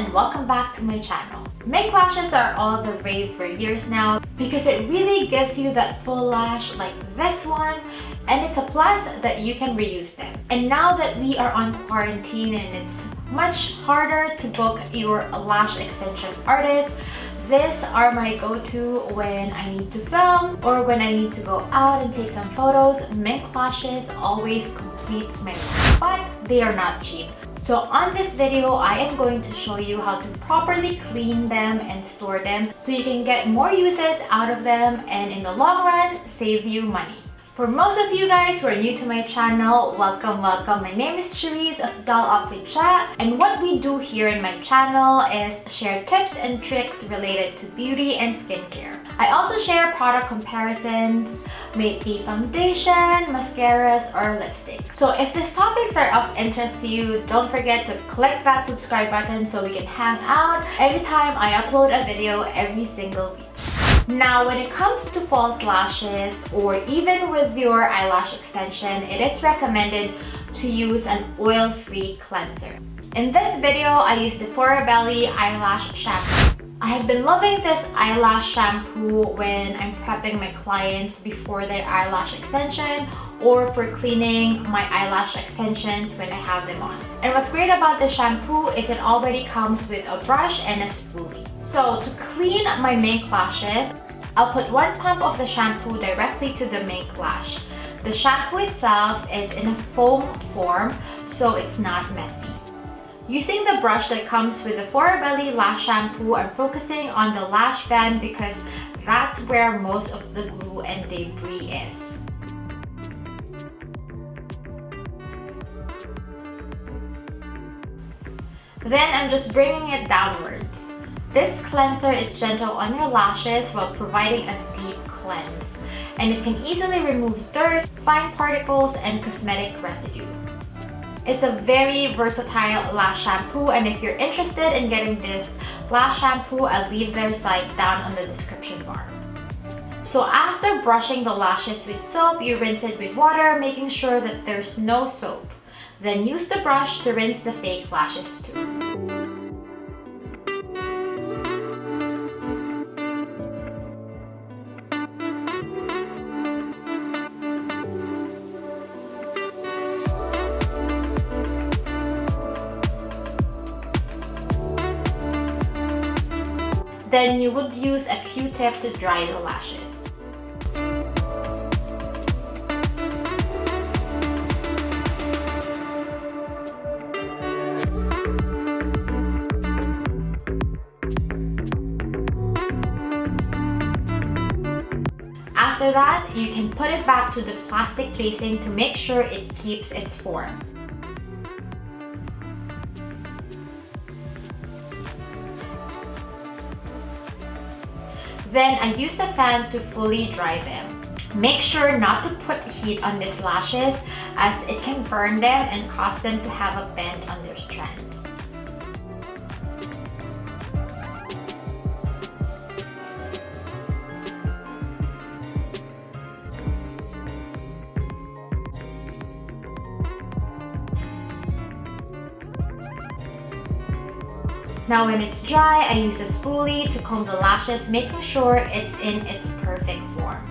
and welcome back to my channel. Mink lashes are all the rave for years now because it really gives you that full lash like this one, and it's a plus that you can reuse them. And now that we are on quarantine and it's much harder to book your lash extension artist, these are my go-to when I need to film or when I need to go out and take some photos. Mink lashes always completes my look, but they are not cheap. So on this video, I am going to show you how to properly clean them and store them so you can get more uses out of them and in the long run, save you money. For most of you guys who are new to my channel, welcome. My name is Cherise of Doll Outfit Chat, and what we do here in my channel is share tips and tricks related to beauty and skincare. I also share product comparisons, maybe foundation, mascaras, or lipstick. So if these topics are of interest to you, don't forget to click that subscribe button so we can hang out every time I upload a video every single week. Now, when it comes to false lashes or even with your eyelash extension, it is recommended to use an oil-free cleanser. In this video, I used the Forabeli eyelash shampoo. I have been loving this eyelash shampoo when I'm prepping my clients before their eyelash extension or for cleaning my eyelash extensions when I have them on. And what's great about this shampoo is it already comes with a brush and a spoolie. So to clean my mink lashes, I'll put 1 pump of the shampoo directly to the mink lash. The shampoo itself is in a foam form, so it's not messy. Using the brush that comes with the Forabeli lash shampoo, I'm focusing on the lash band because that's where most of the glue and debris is. Then I'm just bringing it downwards. This cleanser is gentle on your lashes while providing a deep cleanse, and it can easily remove dirt, fine particles, and cosmetic residue. It's a very versatile lash shampoo, and if you're interested in getting this lash shampoo, I'll leave their site down on the description bar. So after brushing the lashes with soap, you rinse it with water, making sure that there's no soap. Then use the brush to rinse the fake lashes too. Then you would use a Q-tip to dry the lashes. After that, you can put it back to the plastic casing to make sure it keeps its form. Then I use a fan to fully dry them. Make sure not to put heat on these lashes as it can burn them and cause them to have a bend on their strands. Now when it's dry, I use a spoolie to comb the lashes, making sure it's in its perfect form.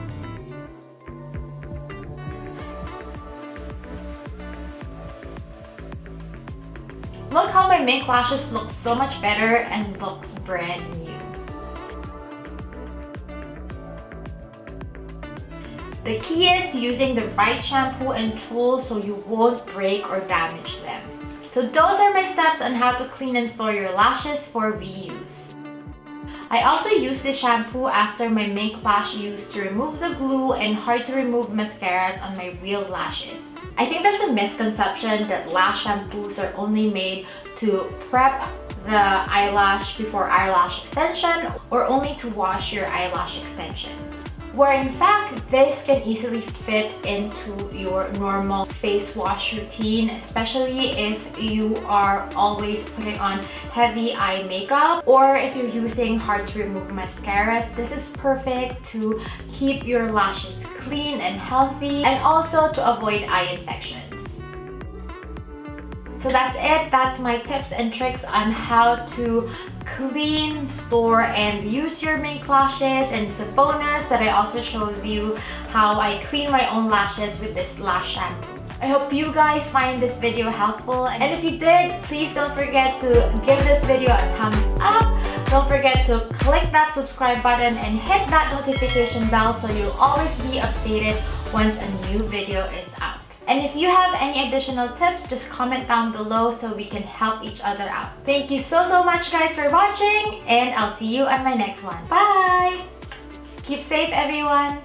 Look how my mink lashes look so much better and looks brand new. The key is using the right shampoo and tool so you won't break or damage them. So those are my steps on how to clean and store your lashes for reuse. I also use this shampoo after my mink lash use to remove the glue and hard to remove mascaras on my real lashes. I think there's a misconception that lash shampoos are only made to prep the eyelash before eyelash extension or only to wash your eyelash extensions, where in fact this can easily fit into your normal face wash routine, especially if you are always putting on heavy eye makeup or if you're using hard to remove mascaras. This is perfect to keep your lashes clean and healthy and also to avoid eye infections. So that's it. That's my tips and tricks on how to clean, store, and use your Mink lashes. And it's a bonus that I also showed you how I clean my own lashes with this Lash Shampoo. I hope you guys find this video helpful, and if you did, please don't forget to give this video a thumbs up. Don't forget to click that subscribe button and hit that notification bell so you'll always be updated once a new video is out. And if you have any additional tips, just comment down below so we can help each other out. Thank you so much guys for watching, and I'll see you on my next one. Bye! Keep safe everyone!